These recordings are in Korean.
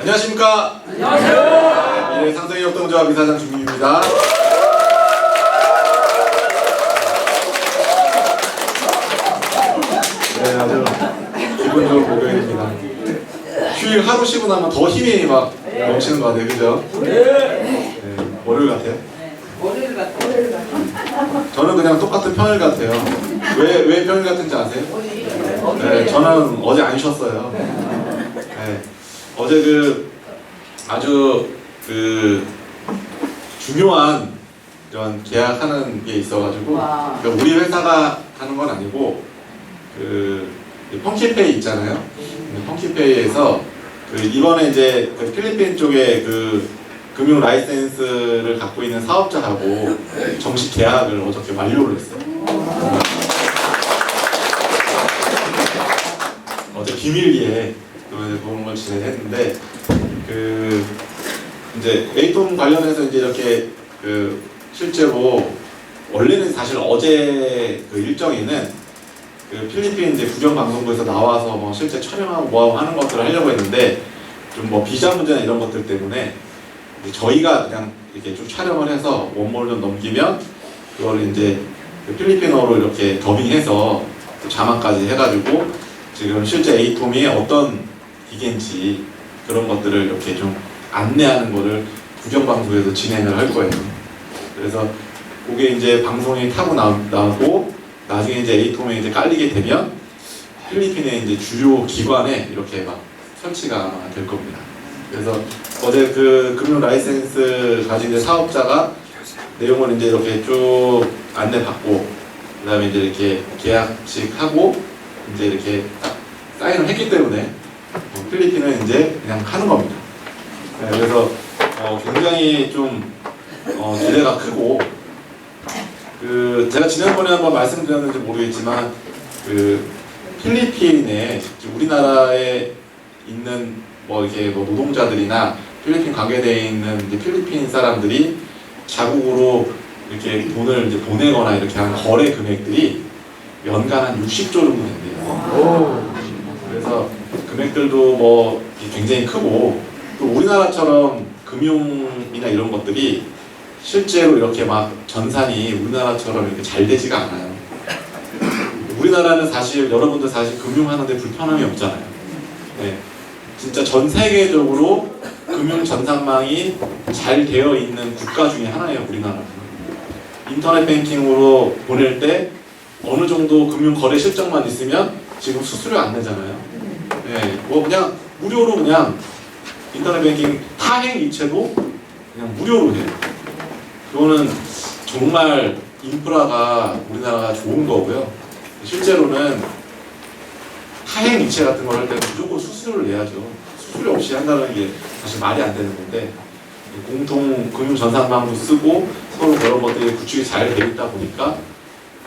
안녕하십니까? 안녕하세요. 미래 상생협동조합 이사장 김민규입니다. 네, 아주 기분 좋은 목요일입니다. 휴일 하루 쉬고 나면 더 힘이 막 넘치는 것 같아요, 그죠? 네, 월요일 같아요. 월요일 같아. 저는 그냥 똑같은 평일 같아요. 왜 평일 같은지 아세요? 네, 저는 어제 안 쉬었어요. 네, 어제 아주 중요한 이런 계약하는 게 있어가지고, 그러니까 우리 회사가 하는 건 아니고 펑키페이 있잖아요. 펑키페이에서 이번에 이제 필리핀 쪽에 금융 라이센스를 갖고 있는 사업자하고 정식 계약을 어저께 완료를 했어요. 어제 기밀리에 그런 걸 진행했는데 이제 에이톰 관련해서 이제 이렇게 실제로 원래는 사실 어제 일정에는 필리핀 이제 국영방송국에서 나와서 뭐 실제 촬영하고 뭐하고 하는 것들을 하려고 했는데 좀 뭐 비자 문제나 이런 것들 때문에 저희가 그냥 이렇게 좀 촬영을 해서 원몰 좀 넘기면 그걸 이제 필리핀어로 이렇게 더빙해서 자막까지 해가지고 지금 실제 에이톰이 어떤 기계인지 그런 것들을 이렇게 좀 안내하는 거를 국영방송에서 진행을 할 거예요. 그래서 그게 이제 방송이 타고 나오고 나중에 이제 에이톰에 이제 깔리게 되면 필리핀의 이제 주요 기관에 이렇게 막 설치가 될 겁니다. 그래서 어제 금융 라이센스 가진 사업자가 내용을 이제 이렇게 쭉 안내받고 그다음에 이제 이렇게 계약식 하고 이제 이렇게 딱 사인을 했기 때문에 필리핀은 이제 그냥 하는 겁니다. 네, 그래서 굉장히 좀 기대가 크고 제가 지난번에 한번 말씀드렸는지 모르겠지만 필리핀에 우리나라에 있는 이렇게 노동자들이나 필리핀 관계되어 있는 이제 필리핀 사람들이 자국으로 이렇게 돈을 이제 보내거나 이렇게 하는 거래 금액들이 연간 한 60조 정도 된대요. 그래서 금액들도 굉장히 크고 또 우리나라처럼 금융이나 이런 것들이 실제로 이렇게 막 전산이 우리나라처럼 이렇게 잘 되지가 않아요. 우리나라는 사실 여러분들 사실 금융하는데 불편함이 없잖아요. 네. 진짜 전 세계적으로 금융 전산망이 잘 되어 있는 국가 중에 하나예요, 우리나라는. 인터넷 뱅킹으로 보낼 때 어느 정도 금융 거래 실적만 있으면 지금 수수료 안 내잖아요. 네. 그냥 무료로 그냥 인터넷 뱅킹 타행 이체도 그냥 무료로 해요. 그거는 정말 인프라가 우리나라가 좋은 거고요. 실제로는 타행 이체 같은 걸 할 때는 무조건 수수료를 내야죠. 수수료 없이 한다는 게 사실 말이 안 되는 건데 공통 금융 전산망도 쓰고 서로 그런 것들이 구축이 잘 돼 있다 보니까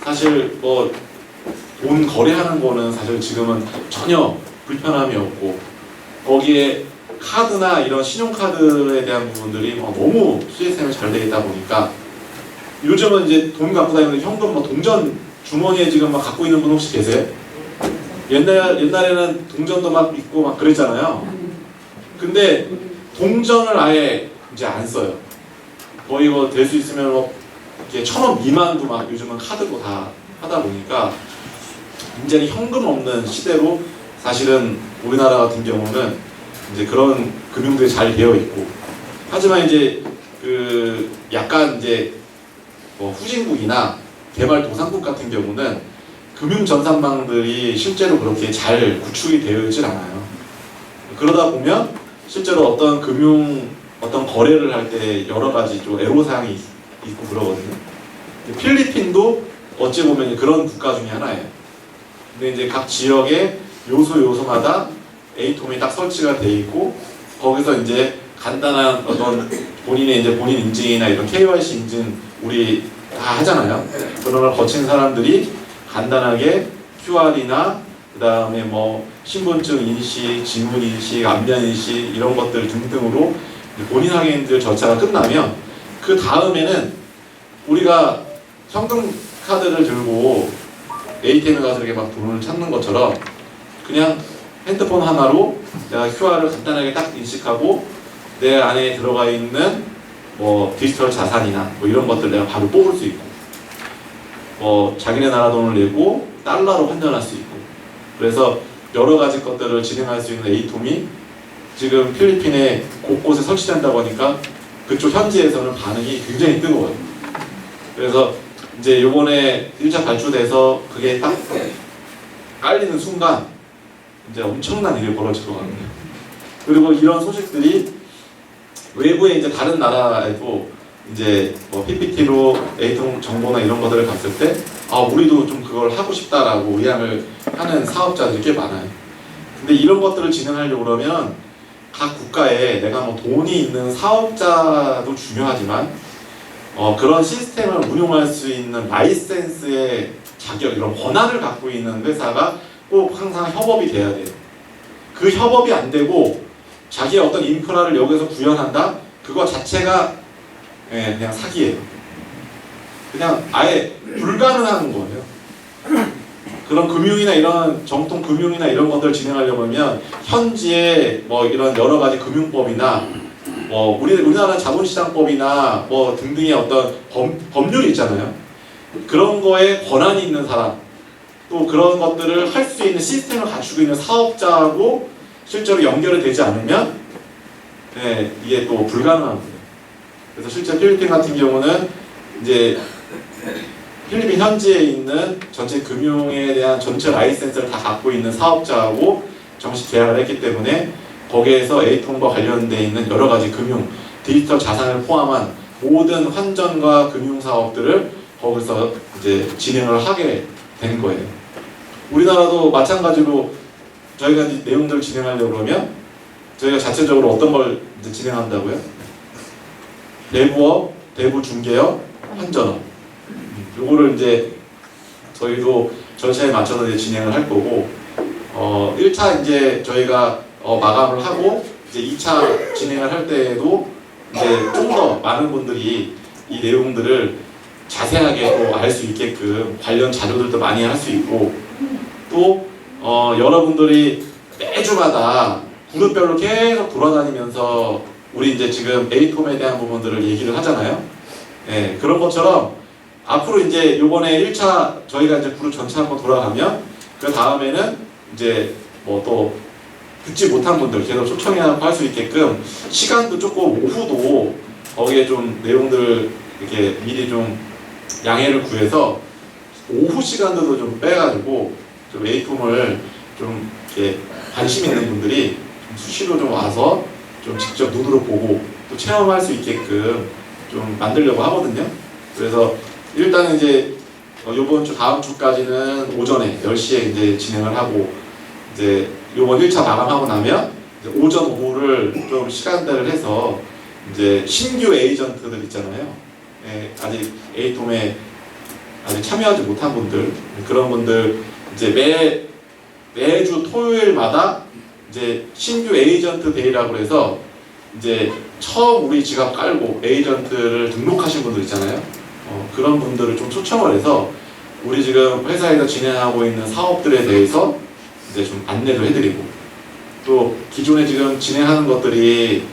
사실 돈 거래하는 거는 사실 지금은 전혀 불편함이 없고 거기에 카드나 이런 신용카드에 대한 부분들이 너무 시스템이 잘 되어 있다 보니까 요즘은 이제 돈 갖고 다니는 현금 동전 주머니에 지금 갖고 있는 분 혹시 계세요? 옛날에는 동전도 막 있고 막 그랬잖아요. 근데 동전을 아예 이제 안 써요. 거의 될 수 있으면 이렇게 1,000원 미만도 요즘은 카드로 다 하다 보니까 이제는 현금 없는 시대로 사실은 우리나라 같은 경우는 이제 그런 금융들이 잘 되어 있고 하지만 이제 약간 이제 후진국이나 개발도상국 같은 경우는 금융 전산망들이 실제로 그렇게 잘 구축이 되어 있질 않아요. 그러다 보면 실제로 어떤 거래를 할 때 여러 가지 좀 애로사항이 있고 그러거든요. 필리핀도 어찌 보면 그런 국가 중에 하나예요. 근데 이제 각 지역의 요소마다 에이톰이 딱 설치가 돼 있고 거기서 이제 간단한 어떤 본인의 이제 본인 인증이나 이런 KYC 인증 우리 다 하잖아요. 그런 걸 거친 사람들이 간단하게 QR이나 그 다음에 신분증 인식, 지문 인식, 안면 인식 이런 것들 등등으로 본인 확인들 절차가 끝나면 그 다음에는 우리가 현금 카드를 들고 ATM에 가서 이렇게 돈을 찾는 것처럼 그냥 핸드폰 하나로 내가 QR을 간단하게 딱 인식하고 내 안에 들어가 있는 뭐 디지털 자산이나 뭐 이런 것들 내가 바로 뽑을 수 있고, 자기네 나라 돈을 내고 달러로 환전할 수 있고, 그래서 여러 가지 것들을 진행할 수 있는 에이톰이 지금 필리핀에 곳곳에 설치된다고 하니까 그쪽 현지에서는 반응이 굉장히 뜨거워요. 그래서 이제 요번에 1차 발주돼서 그게 딱 깔리는 순간 이제 엄청난 일이 벌어질 것 같아요. 그리고 이런 소식들이 외부에 이제 다른 나라에도 이제 뭐 PPT로 에이톰 정보나 이런 것들을 봤을 때 우리도 좀 그걸 하고 싶다라고 의향을 하는 사업자들이 꽤 많아요. 근데 이런 것들을 진행하려고 그러면 각 국가에 내가 뭐 돈이 있는 사업자도 중요하지만 그런 시스템을 운용할 수 있는 라이센스의 자격, 이런 권한을 갖고 있는 회사가 꼭 항상 협업이 돼야 돼요. 그 협업이 안 되고 자기의 어떤 인프라를 여기서 구현한다? 그거 자체가 그냥 사기예요. 그냥 아예 불가능한 거예요. 그런 금융이나 이런 정통 금융이나 이런 것들을 진행하려고 하면 현지의 뭐 이런 여러 가지 금융법이나 뭐 우리나라 자본시장법이나 뭐 등등의 어떤 법률이 있잖아요. 그런 거에 권한이 있는 사람, 또 그런 것들을 할 수 있는 시스템을 갖추고 있는 사업자하고 실제로 연결이 되지 않으면 이게 또 불가능한 거예요. 그래서 실제 필리핀 같은 경우는 이제 필리핀 현지에 있는 전체 금융에 대한 전체 라이센스를 다 갖고 있는 사업자하고 정식 계약을 했기 때문에 거기에서 에이톰과 관련되어 있는 여러 가지 금융, 디지털 자산을 포함한 모든 환전과 금융 사업들을 거기서 이제 진행을 하게 된 거예요. 우리나라도 마찬가지로 저희가 이 내용들을 진행하려고 그러면 저희가 자체적으로 어떤 걸 이제 진행한다고요? 대부업, 대부중개업, 환전업. 요거를 이제 저희도 절차에 맞춰서 이제 진행을 할 거고, 1차 이제 저희가 마감을 하고 이제 2차 진행을 할 때에도 이제 좀 더 많은 분들이 이 내용들을 자세하게 또 알 수 있게끔 관련 자료들도 많이 할 수 있고, 또 여러분들이 매주마다 그룹별로 계속 돌아다니면서 우리 이제 지금 에이톰에 대한 부분들을 얘기를 하잖아요. 그런 것처럼 앞으로 이제 요번에 1차 저희가 이제 그룹 전체 한번 돌아가면 그 다음에는 이제 뭐 또 듣지 못한 분들 계속 초청해서 할 수 있게끔 시간도 조금 오후도 거기에 좀 내용들을 이렇게 미리 좀 양해를 구해서 오후 시간들도 좀 빼가지고 좀 에이톰을 좀 이렇게 관심 있는 분들이 좀 수시로 좀 와서 좀 직접 눈으로 보고 또 체험할 수 있게끔 좀 만들려고 하거든요. 그래서 일단은 이제 요번 주 다음 주까지는 오전에 10시에 이제 진행을 하고, 이제 요번 1차 마감하고 나면 이제 오전 오후를 좀 시간대를 해서 이제 신규 에이전트들 있잖아요. 아직 에이톰에 아직 참여하지 못한 분들, 그런 분들 이제 매주 토요일마다 이제 신규 에이전트 데이라고 해서 이제 처음 우리 지갑 깔고 에이전트를 등록하신 분들 있잖아요. 그런 분들을 좀 초청을 해서 우리 지금 회사에서 진행하고 있는 사업들에 대해서 이제 좀 안내도 해드리고, 또 기존에 지금 진행하는 것들이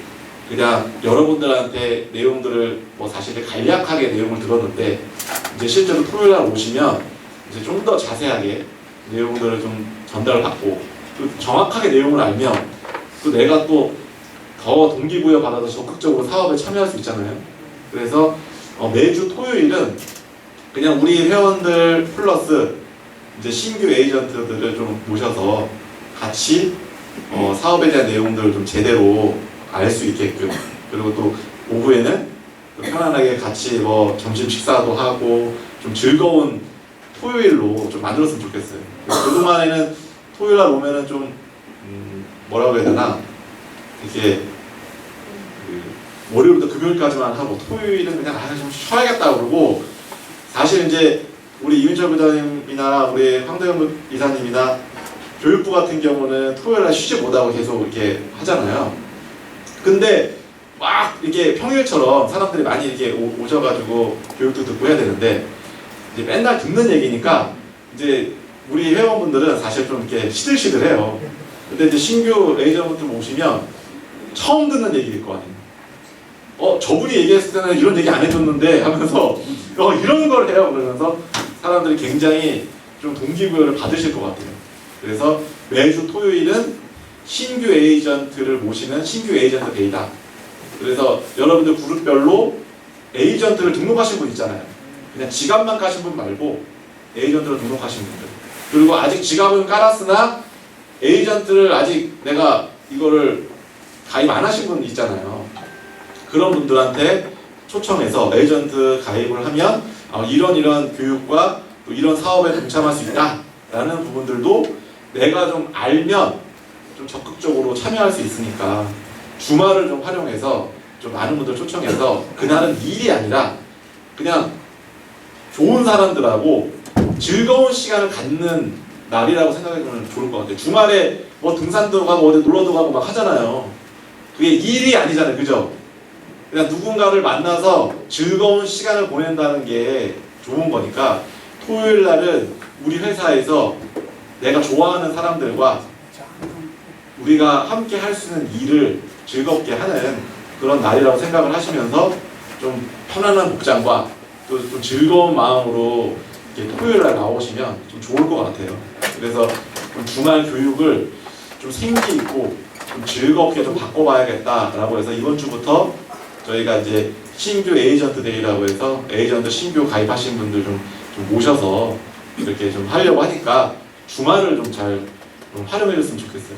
그냥 여러분들한테 내용들을 뭐 사실 간략하게 내용을 들었는데 이제 실제로 토요일날 오시면 이제 좀 더 자세하게 내용들을 좀 전달을 받고, 또 정확하게 내용을 알면 또 내가 또 더 동기부여 받아서 적극적으로 사업에 참여할 수 있잖아요. 그래서 매주 토요일은 그냥 우리 회원들 플러스 이제 신규 에이전트들을 좀 모셔서 같이 사업에 대한 내용들을 좀 제대로 알 수 있게끔, 그리고 또 오후에는 또 편안하게 같이 뭐 점심 식사도 하고 좀 즐거운 토요일로 좀 만들었으면 좋겠어요. 그동안에는 토요일 날 오면은 좀 뭐라고 해야 되나, 이렇게 월요일부터 금요일까지만 하고 토요일은 그냥 좀 쉬어야겠다 그러고, 사실 이제 우리 이윤철 부장님이나 우리 황대영 이사님이나 교육부 같은 경우는 토요일 날 쉬지 못하고 계속 이렇게 하잖아요. 근데 막 이렇게 평일처럼 사람들이 많이 이렇게 오셔가지고 교육도 듣고 해야 되는데 이제 맨날 듣는 얘기니까 이제 우리 회원분들은 사실 좀 이렇게 시들시들해요. 근데 이제 신규 에이전트 오시면 처음 듣는 얘기일 거 아니에요. 저분이 얘기했을 때는 이런 얘기 안 해줬는데 하면서 이런 걸 해요. 그러면서 사람들이 굉장히 좀 동기부여를 받으실 것 같아요. 그래서 매주 토요일은 신규 에이전트를 모시는 신규 에이전트 데이다. 그래서 여러분들 그룹별로 에이전트를 등록하신 분 있잖아요. 그냥 지갑만 까신 분 말고 에이전트를 등록하신 분들. 그리고 아직 지갑은 깔았으나 에이전트를 아직 내가 이거를 가입 안 하신 분 있잖아요. 그런 분들한테 초청해서 에이전트 가입을 하면 이런 교육과 또 이런 사업에 동참할 수 있다라는 부분들도 내가 좀 알면 좀 적극적으로 참여할 수 있으니까 주말을 좀 활용해서 좀 많은 분들 초청해서 그날은 일이 아니라 그냥 좋은 사람들하고 즐거운 시간을 갖는 날이라고 생각해보면 좋을 것 같아요. 주말에 뭐 등산도 가고 어디 놀러도 가고 막 하잖아요. 그게 일이 아니잖아요. 그죠? 그냥 누군가를 만나서 즐거운 시간을 보낸다는 게 좋은 거니까 토요일 날은 우리 회사에서 내가 좋아하는 사람들과 우리가 함께 할 수 있는 일을 즐겁게 하는 그런 날이라고 생각을 하시면서 좀 편안한 복장과 또 좀 즐거운 마음으로 이렇게 토요일 날 나오시면 좀 좋을 것 같아요. 그래서 좀 주말 교육을 좀 생기 있고 좀 즐겁게 좀 바꿔봐야겠다라고 해서 이번 주부터 저희가 이제 신규 에이전트 데이라고 해서 에이전트 신규 가입하신 분들 좀 모셔서 이렇게 좀 하려고 하니까 주말을 좀 잘 활용해줬으면 좋겠어요.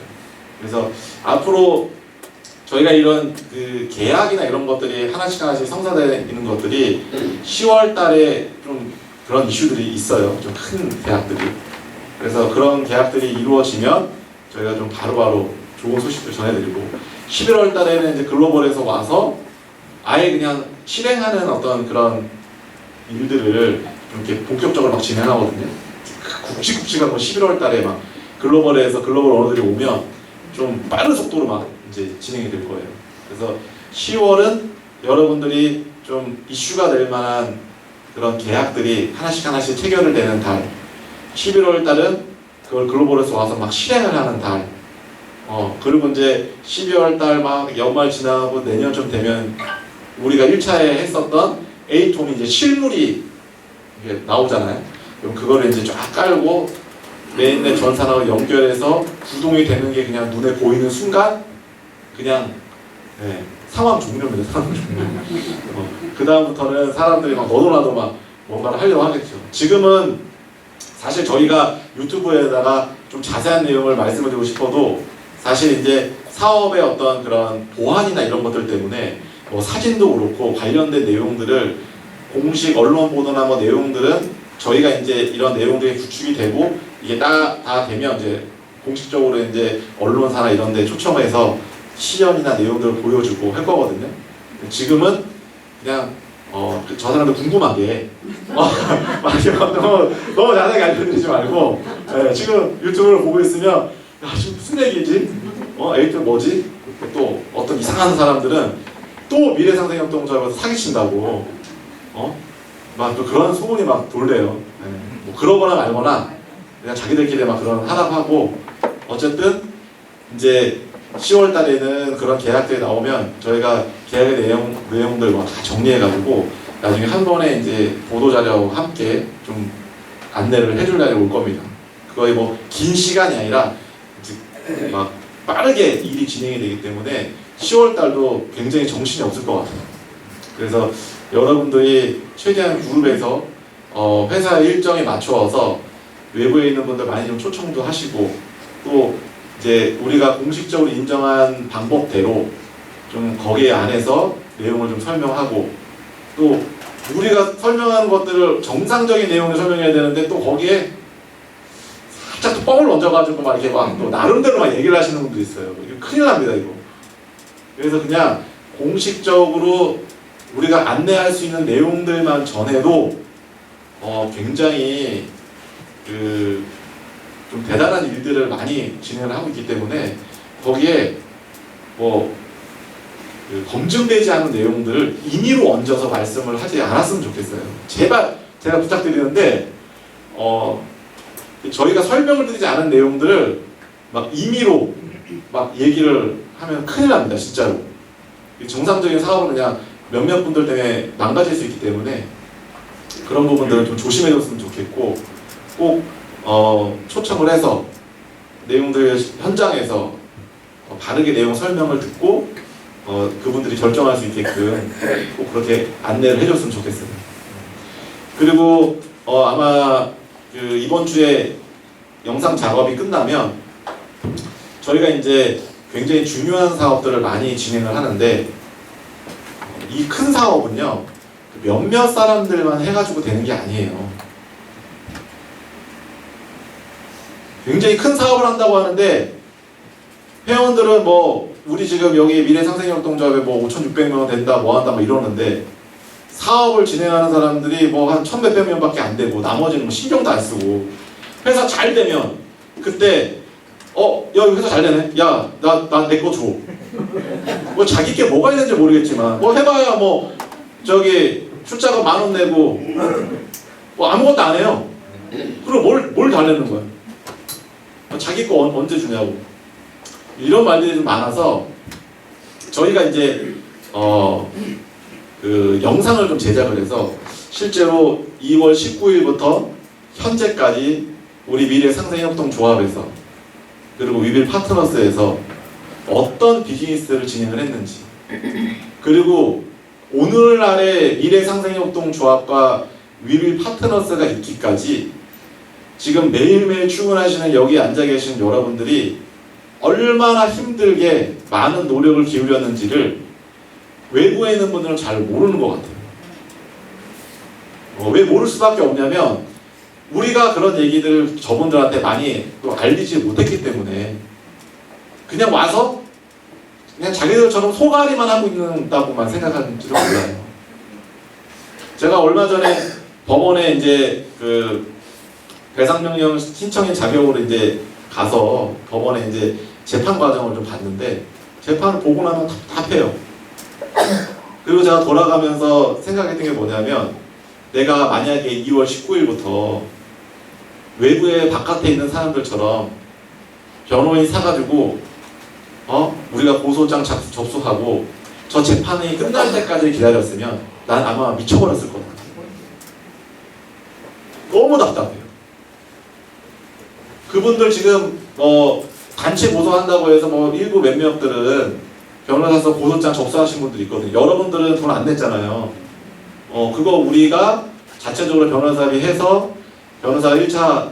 그래서 앞으로 저희가 이런 그 계약이나 이런 것들이 하나씩 성사되는 것들이 10월 달에 좀 그런 이슈들이 있어요. 좀 큰 계약들이. 그래서 그런 계약들이 이루어지면 저희가 좀 바로바로 좋은 소식들 전해드리고 11월 달에는 이제 글로벌에서 와서 아예 그냥 실행하는 어떤 그런 일들을 좀 이렇게 본격적으로 막 진행하거든요. 굵직굵직한 거 11월 달에 막 글로벌에서 글로벌 언어들이 오면 좀 빠른 속도로 막 이제 진행이 될 거예요. 그래서 10월은 여러분들이 좀 이슈가 될 만한 그런 계약들이 하나씩 체결을 되는 달. 11월 달은 그걸 글로벌에서 와서 막 실행을 하는 달. 그리고 이제 12월 달 막 연말 지나고 내년쯤 되면 우리가 1차에 했었던 A통이 이제 실물이 이게 나오잖아요. 그럼 그거를 이제 쫙 깔고 메인넷 전산하고 연결해서 구동이 되는 게 그냥 눈에 보이는 순간 그냥 상황 종료입니다. 상황 종료. 그 다음부터는 사람들이 막 너도 나도 막 뭔가를 하려고 하겠죠. 지금은 사실 저희가 유튜브에다가 좀 자세한 내용을 말씀을 드리고 싶어도 사실 이제 사업의 어떤 그런 보안이나 이런 것들 때문에 뭐 사진도 그렇고 관련된 내용들을 공식 언론 보도나 뭐 내용들은 저희가 이제 이런 내용들이 구축이 되고 이게 다 되면 이제 공식적으로 이제 언론사나 이런 데 초청해서 시연이나 내용들을 보여주고 할 거거든요. 지금은 그냥 저 사람들 궁금하게 너무 자세하게 알려드리지 말고 지금 유튜브를 보고 있으면 지금 무슨 얘기지? 에이트 뭐지? 또 어떤 이상한 사람들은 또 미래상생협동조합에서 사기친다고 막 또 그런 소문이 막 돌래요. 뭐 그러거나 말거나 그냥 자기들끼리 막 그런 하라고 하고 어쨌든 이제 10월 달에는 그런 계약들이 나오면 저희가 계약의 내용들 막 다 정리해가지고 나중에 한 번에 이제 보도자료와 함께 좀 안내를 해줄 날이 올 겁니다. 그거의 뭐 긴 시간이 아니라 이제 막 빠르게 일이 진행이 되기 때문에 10월 달도 굉장히 정신이 없을 것 같아요. 그래서 여러분들이 최대한 그룹에서 회사 일정에 맞추어서 외부에 있는 분들 많이 좀 초청도 하시고 또 이제 우리가 공식적으로 인정한 방법대로 좀 거기에 안에서 내용을 좀 설명하고 또 우리가 설명하는 것들을 정상적인 내용을 설명해야 되는데 또 거기에 살짝 또 뻥을 얹어가지고 막 이렇게 막 또 나름대로 막 얘기를 하시는 분도 있어요. 이거 큰일 납니다 이거. 그래서 그냥 공식적으로 우리가 안내할 수 있는 내용들만 전해도 굉장히 좀 대단한 일들을 많이 진행을 하고 있기 때문에 거기에 뭐 검증되지 않은 내용들을 임의로 얹어서 말씀을 하지 않았으면 좋겠어요. 제발 제가 부탁드리는데 저희가 설명을 드리지 않은 내용들을 막 임의로 막 얘기를 하면 큰일 납니다, 진짜로. 정상적인 사업은 그냥 몇몇 분들 때문에 망가질 수 있기 때문에 그런 부분들은 좀 조심해줬으면 좋겠고, 꼭 초청을 해서 내용들 현장에서 바르게 내용 설명을 듣고 그분들이 결정할 수 있게끔 꼭 그렇게 안내를 해줬으면 좋겠어요. 그리고 아마 이번 주에 영상 작업이 끝나면 저희가 이제 굉장히 중요한 사업들을 많이 진행을 하는데, 이 큰 사업은요 몇몇 사람들만 해가지고 되는 게 아니에요. 굉장히 큰 사업을 한다고 하는데 회원들은 뭐 우리 지금 여기 미래상생협동조합에 뭐 5,600명 원 된다 뭐 한다 뭐 이러는데, 사업을 진행하는 사람들이 뭐 한 1,000몇백 명밖에 안 되고 나머지는 뭐 신경도 안 쓰고, 회사 잘 되면 그때 야 이거 회사 잘 되네, 야 나 내 거 줘. 뭐 자기 게 뭐가 있는지 모르겠지만 뭐 해봐야 뭐 저기 출자금 10,000원 내고 뭐 아무것도 안 해요. 그럼 뭘 달래는 거야? 자기 거 언제 주냐고. 이런 말들이 좀 많아서 저희가 이제 그 영상을 좀 제작을 해서 실제로 2월 19일부터 현재까지 우리 미래상생협동조합에서 그리고 위빌 파트너스에서 어떤 비즈니스를 진행을 했는지, 그리고 오늘날의 미래상생협동조합과 위빌 파트너스가 있기까지 지금 매일매일 출근하시는 여기 앉아 계신 여러분들이 얼마나 힘들게 많은 노력을 기울였는지를 외부에 있는 분들은 잘 모르는 것 같아요. 왜 모를 수밖에 없냐면 우리가 그런 얘기들을 저분들한테 많이 또 알리지 못했기 때문에 그냥 와서 그냥 자기들처럼 소가리만 하고 있는다고만 생각하는지를 몰라요. 제가 얼마 전에 법원에 이제 그 배상명령 신청인 자격으로 이제 가서 법원에 이제 재판 과정을 좀 봤는데, 재판을 보고 나면 답답해요. 그리고 제가 돌아가면서 생각했던 게 뭐냐면, 내가 만약에 2월 19일부터 외부에 바깥에 있는 사람들처럼 변호인 사가지고 우리가 고소장 접수하고 저 재판이 끝날 때까지 기다렸으면 난 아마 미쳐버렸을 거다. 너무 답답해요. 그분들 지금 단체 고소한다고 해서 뭐 일부 몇몇들은 변호사서 고소장 접수하신 분들이 있거든요. 여러분들은 돈 안 냈잖아요. 그거 우리가 자체적으로 변호사비 해서 변호사 1차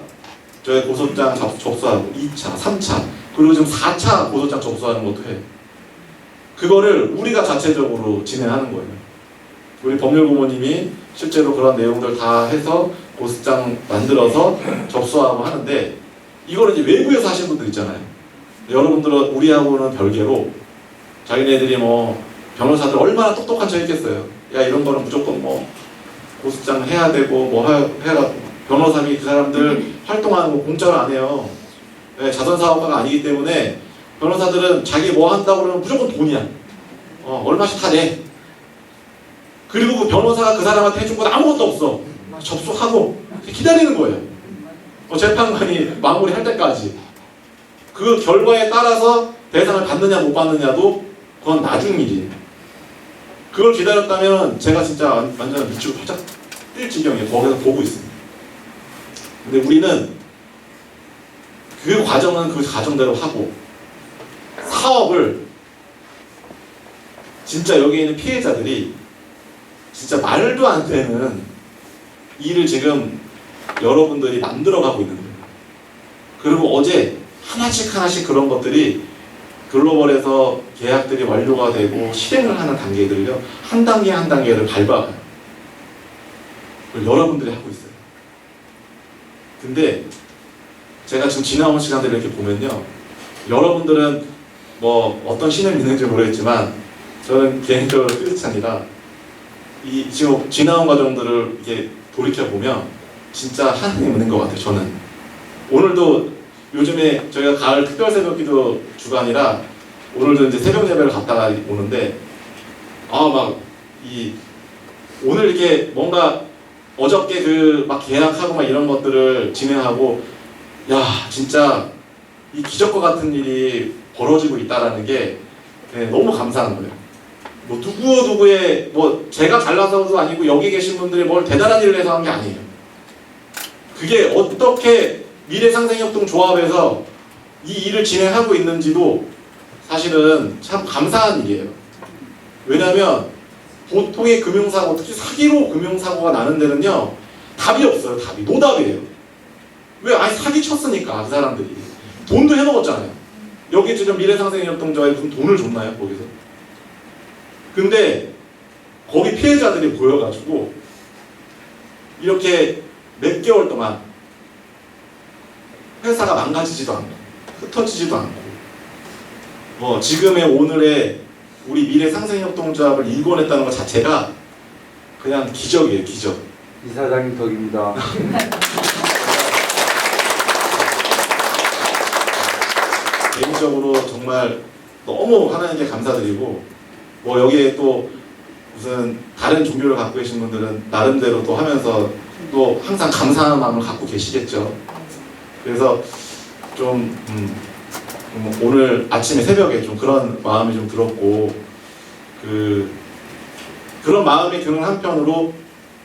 저희 고소장 접수하고 2차, 3차, 그리고 지금 4차 고소장 접수하는 것도 해요. 그거를 우리가 자체적으로 진행하는 거예요. 우리 법률부모님이 실제로 그런 내용들 다 해서 고소장 만들어서 접수하고 하는데, 이거를 이제 외부에서 하시는 분들 있잖아요. 여러분들은 우리하고는 별개로 자기네들이 뭐 변호사들 얼마나 똑똑한 척 했겠어요. 야 이런 거는 무조건 뭐 고소장 해야 되고 뭐 해가 변호사비 그 사람들 활동하는 거 공짜로 안 해요. 네, 자선사업가가 아니기 때문에 변호사들은 자기 뭐 한다고 그러면 무조건 돈이야. 얼마씩 다 내. 그리고 그 변호사가 그 사람한테 해준 건 아무것도 없어. 접수하고 기다리는 거예요. 재판관이 마무리할 때까지. 그 결과에 따라서 대상을 받느냐 못 받느냐도 그건 나중 일이에요. 그걸 기다렸다면 제가 진짜 완전 밑으로 활짝 뛸 지경이에요. 거기서 보고 있습니다. 근데 우리는 그 과정은 그 과정대로 하고, 사업을 진짜 여기 있는 피해자들이 진짜 말도 안 되는 일을 지금 여러분들이 만들어가고 있는 거예요. 그리고 어제 하나씩 그런 것들이 글로벌에서 계약들이 완료가 되고 실행을 하는 단계들을요, 한 단계 한 단계를 밟아가요. 그걸 여러분들이 하고 있어요. 근데 제가 지금 지나온 시간들을 이렇게 보면요, 여러분들은 뭐 어떤 신을 믿는지 모르겠지만 저는 개인적으로 크리스찬이라 이 지금 지나온 과정들을 이렇게 돌이켜 보면 진짜 하나님 은혜인 것 같아요. 저는 오늘도 요즘에 저희가 가을 특별 새벽기도 주간이라 오늘도 이제 새벽 예배를 갔다가 오는데 오늘 이렇게 뭔가 어저께 그 막 계약하고 막 이런 것들을 진행하고, 야 진짜 이 기적과 같은 일이 벌어지고 있다라는 게 너무 감사한 거예요. 뭐 누구의 뭐 제가 잘나서도 아니고 여기 계신 분들이 뭘 대단한 일을 해서 한 게 아니에요. 그게 어떻게 미래상생협동조합에서 이 일을 진행하고 있는지도 사실은 참 감사한 일이에요. 왜냐하면 보통의 금융사고, 특히 사기로 금융사고가 나는 데는요 답이 없어요. 답이 노답이에요. 왜? 아니 사기 쳤으니까 그 사람들이 돈도 해먹었잖아요. 여기 지금 미래상생협동조합에 무슨 돈을 줬나요? 거기서. 근데 거기 피해자들이 보여가지고 이렇게 몇 개월 동안 회사가 망가지지도 않고 흩어지지도 않고 지금의 오늘의 우리 미래상생협동조합을 일궈냈다는 것 자체가 그냥 기적이에요. 기적. 이사장님 덕입니다. 개인적으로 정말 너무 하나님께 감사드리고 여기에 또 무슨 다른 종교를 갖고 계신 분들은 나름대로 또 하면서 또 항상 감사한 마음을 갖고 계시겠죠. 그래서 좀 오늘 아침에 새벽에 좀 그런 마음이 좀 들었고 그런 마음이 드는 한편으로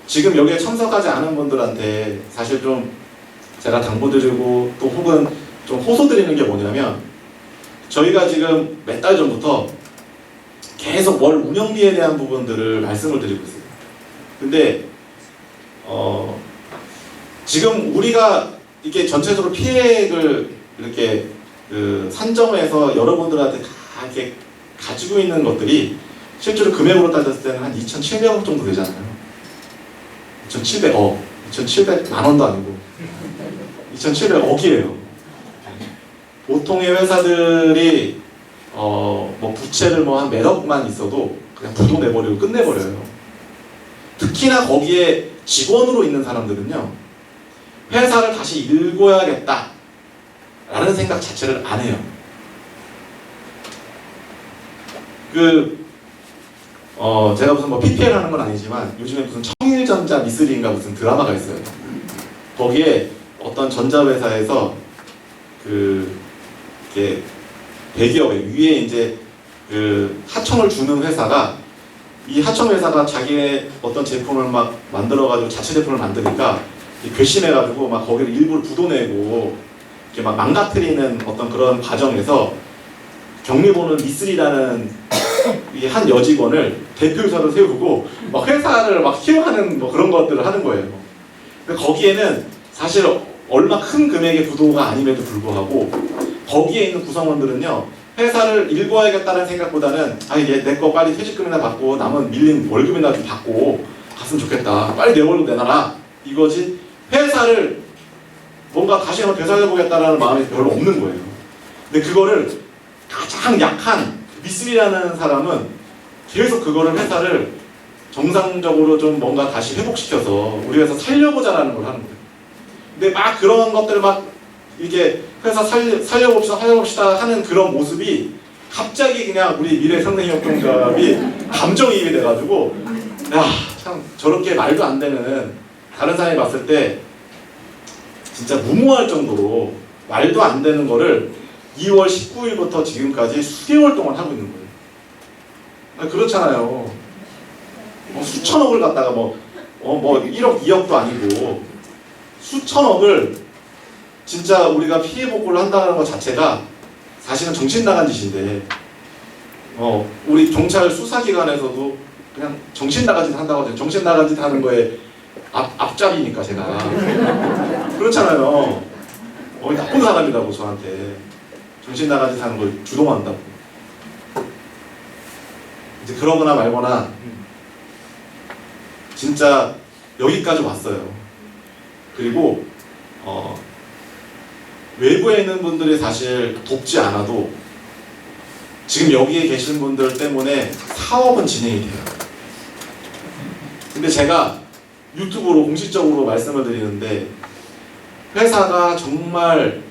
지금 여기에 참석하지 않은 분들한테 사실 좀 제가 당부드리고 또 혹은 좀 호소드리는 게 뭐냐면 저희가 지금 몇 달 전부터 계속 월 운영비에 대한 부분들을 말씀을 드리고 있어요. 근데 지금 우리가 이렇게 전체적으로 피해액을 이렇게 산정해서 여러분들한테 다 이렇게 가지고 있는 것들이 실제로 금액으로 따졌을 때는 한 2,700억 정도 되잖아요. 2,700억, 2,700만 원도 아니고 2,700억이에요. 보통의 회사들이 뭐 부채를 뭐 한 몇억만 있어도 그냥 부도 내버리고 끝내버려요. 특히나 거기에 직원으로 있는 사람들은요, 회사를 다시 일궈야겠다 라는 생각 자체를 안 해요. 제가 무슨 뭐 PPL 하는 건 아니지만 요즘에 무슨 청일전자 미쓰리인가 무슨 드라마가 있어요. 거기에 어떤 전자회사에서 이렇게 대기업에 위에 이제 하청을 주는 회사가 이 하청 회사가 자기의 어떤 제품을 막 만들어가지고 자체 제품을 만드니까 괘씸해가지고 막 거기를 일부러 부도내고 이렇게 막 망가뜨리는 어떤 그런 과정에서 경리보는 미쓰리라는 이 한 여직원을 대표이사로 세우고 막 회사를 막 키워가는 뭐 그런 것들을 하는 거예요. 근데 거기에는 사실 얼마 큰 금액의 부도가 아님에도 불구하고 거기에 있는 구성원들은요, 회사를 일궈야겠다는 생각보다는 얘 내 거 빨리 퇴직금이나 받고 남은 밀린 월급이나 좀 받고 갔으면 좋겠다. 빨리 내 월급 내놔라. 이거지 회사를 뭔가 다시 한번 되살려보겠다는 마음이 별로 없는 거예요. 근데 그거를 가장 약한 미쓰리라는 사람은 계속 그거를 회사를 정상적으로 좀 뭔가 다시 회복시켜서 우리 회사 살려보자라는 걸 하는 거예요. 근데 막 그런 것들 막 이게 회사 살려봅시다 하는 그런 모습이 갑자기 그냥 우리 미래상생협동조합이 감정이입이 돼가지고 참 저렇게 말도 안 되는 다른 사람이 봤을 때 진짜 무모할 정도로 말도 안 되는 거를 2월 19일부터 지금까지 수개월 동안 하고 있는 거예요. 그렇잖아요. 수천억을 갖다가 뭐 1억, 2억도 아니고 수천억을 진짜 우리가 피해 복구를 한다는 것 자체가 사실은 정신 나간 짓인데 우리 경찰 수사기관에서도 그냥 정신 나간 짓 한다고 하죠. 정신 나간 짓 하는 거에 앞잡이니까 제가 그렇잖아요. 나쁜 사람이라고 저한테 정신 나간 짓 하는 걸 주동한다고. 이제 그러거나 말거나 진짜 여기까지 왔어요. 그리고 외부에 있는 분들이 사실 돕지 않아도 지금 여기에 계신 분들 때문에 사업은 진행이 돼요. 근데 제가 유튜브로 공식적으로 말씀을 드리는데 회사가 정말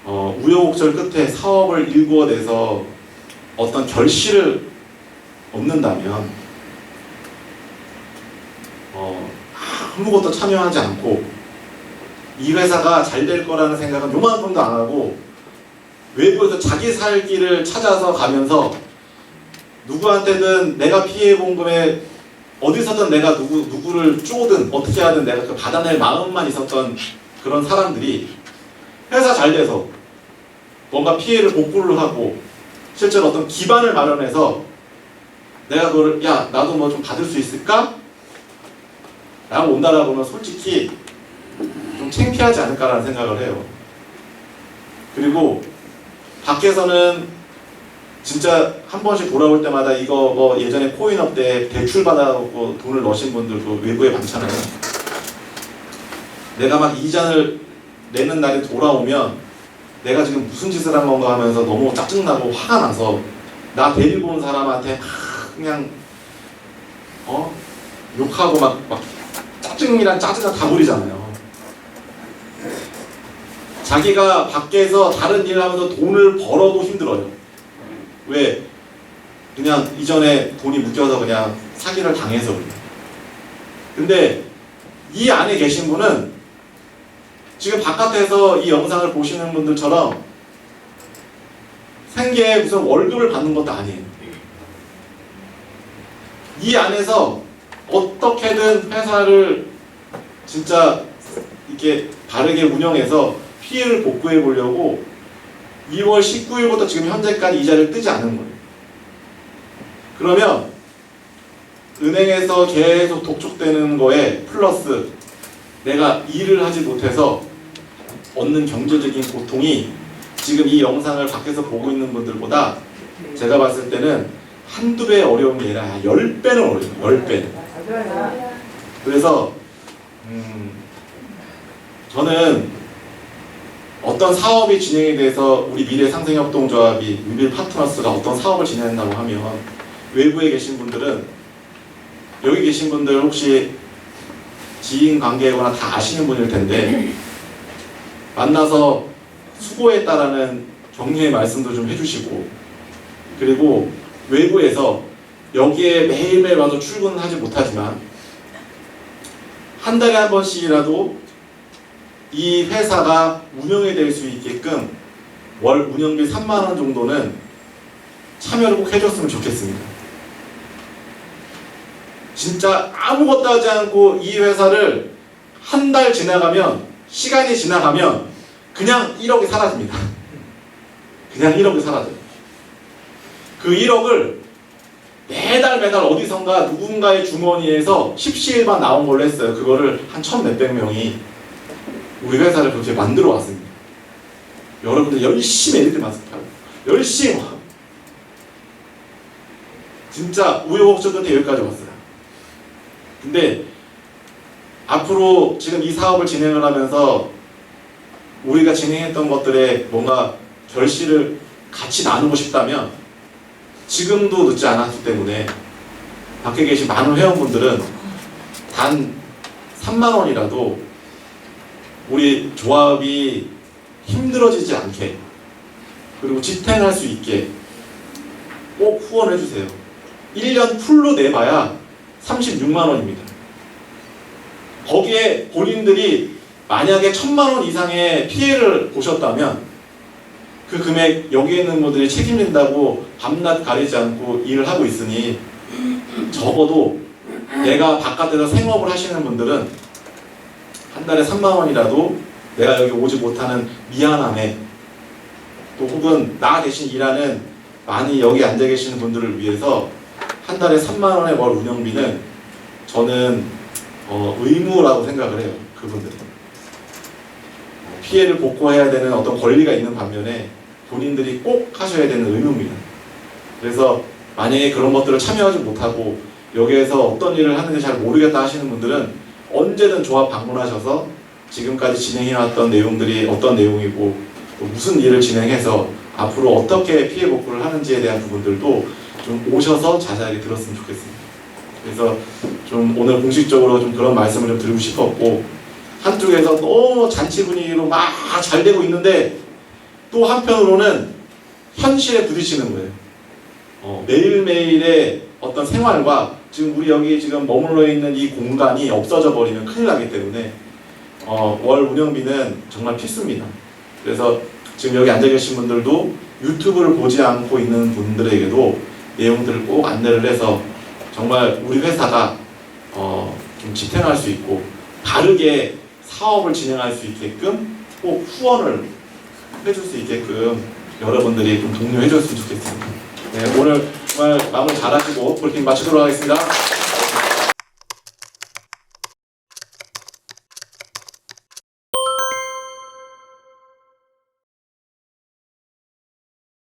우여곡절 끝에 사업을 일궈내서 어떤 결실을 얻는다면 아무것도 참여하지 않고 이 회사가 잘 될 거라는 생각은 요만큼도 안 하고 외부에서 자기 살 길을 찾아서 가면서 누구한테든 내가 피해본 금에 어디서든 내가 누구를 쪼든 어떻게 하든 내가 그 받아낼 마음만 있었던 그런 사람들이 회사 잘 돼서 뭔가 피해를 복구를 하고 실제로 어떤 기반을 마련해서 내가 그걸 야 나도 뭐 좀 받을 수 있을까? 라고 온다라고 하면 솔직히 좀 창피하지 않을까라는 생각을 해요. 그리고 밖에서는 진짜 한 번씩 돌아올 때마다 이거 뭐 예전에 코인업 때 대출 받아갖고 돈을 넣으신 분들도 외부에 많잖아요. 내가 막 이자를 내는 날이 돌아오면 내가 지금 무슨 짓을 한 건가 하면서 너무 짜증나고 화가 나서 나 데리고 온 사람한테 막 그냥 욕하고 막 짜증이란 짜증을 다 부리잖아요. 자기가 밖에서 다른 일을 하면서 돈을 벌어도 힘들어요. 왜? 그냥 이전에 돈이 묶여서 그냥 사기를 당해서 그래요. 근데 이 안에 계신 분은 지금 바깥에서 이 영상을 보시는 분들처럼 생계에 무슨 월급을 받는 것도 아니에요. 이 안에서 어떻게든 회사를 진짜 이렇게 바르게 운영해서 피해를 복구해 보려고 2월 19일부터 지금 현재까지 이자를 뜨지 않은 거예요. 그러면 은행에서 계속 독촉되는 거에 플러스 내가 일을 하지 못해서 얻는 경제적인 고통이 지금 이 영상을 밖에서 보고 있는 분들보다 제가 봤을 때는 한두 배 어려운 게 아니라 10배는 어려워요. 10배. 그래서 저는 어떤 사업이 진행이 돼서 우리 미래상생협동조합이 위빌 파트너스가 어떤 사업을 진행한다고 하면 외부에 계신 분들은 여기 계신 분들 혹시 지인 관계거나 다 아시는 분일 텐데 만나서 수고했다라는 격려의 말씀도 좀 해주시고 그리고 외부에서 여기에 매일매일 와서 출근은 하지 못하지만 한 달에 한 번씩이라도 이 회사가 운영이 될 수 있게끔 월 운영비 3만 원 정도는 참여를 꼭 해줬으면 좋겠습니다. 진짜 아무것도 하지 않고 이 회사를 한 달 지나가면 시간이 지나가면 그냥 1억이 사라집니다. 그냥 1억이 사라져요. 그 1억을 매달 어디선가 누군가의 주머니에서 십시일반 나온 걸로 했어요. 그거를 한 1,몇백 명이 우리 회사를 그렇게 만들어 왔습니다. 여러분들 열심히 애들 연습하고 열심히 진짜 우여곡절 끝에 여기까지 왔어요. 근데 앞으로 지금 이 사업을 진행을 하면서 우리가 진행했던 것들에 뭔가 결실을 같이 나누고 싶다면 지금도 늦지 않았기 때문에 밖에 계신 많은 회원분들은 단 3만 원이라도 우리 조합이 힘들어지지 않게 그리고 지탱할 수 있게 꼭 후원해 주세요. 1년 풀로 내봐야 36만 원입니다. 거기에 본인들이 만약에 1,000만 원 이상의 피해를 보셨다면 그 금액 여기에 있는 분들이 책임진다고 밤낮 가리지 않고 일을 하고 있으니 적어도 내가 바깥에서 생업을 하시는 분들은 한 달에 3만 원이라도 내가 여기 오지 못하는 미안함에 또 혹은 나 대신 일하는 많이 여기 앉아 계시는 분들을 위해서 한 달에 3만 원의 월 운영비는 저는 의무라고 생각을 해요. 그분들은 피해를 복구해야 되는 어떤 권리가 있는 반면에 본인들이 꼭 하셔야 되는 의무입니다. 그래서 만약에 그런 것들을 참여하지 못하고 여기에서 어떤 일을 하는지 잘 모르겠다 하시는 분들은 언제든 조합 방문하셔서 지금까지 진행해왔던 내용들이 어떤 내용이고 또 무슨 일을 진행해서 앞으로 어떻게 피해 복구를 하는지에 대한 부분들도 좀 오셔서 자세하게 들었으면 좋겠습니다. 그래서 좀 오늘 공식적으로 좀 그런 말씀을 좀 드리고 싶었고 한쪽에서 너무 잔치 분위기로 막 잘 되고 있는데 또 한편으로는 현실에 부딪히는 거예요. 매일매일의 어떤 생활과 지금 우리 여기 지금 머물러 있는 이 공간이 없어져 버리면 큰일 나기 때문에 월 운영비는 정말 필수입니다. 그래서 지금 여기 앉아 계신 분들도 유튜브를 보지 않고 있는 분들에게도 내용들을 꼭 안내를 해서 정말 우리 회사가 좀 지탱할 수 있고 바르게 사업을 진행할 수 있게끔 꼭 후원을 해줄 수 있게끔 여러분들이 좀 독려해 줬으면 좋겠습니다. 네, 오늘 정말 마무리 잘하시고 브리핑 마치도록 하겠습니다.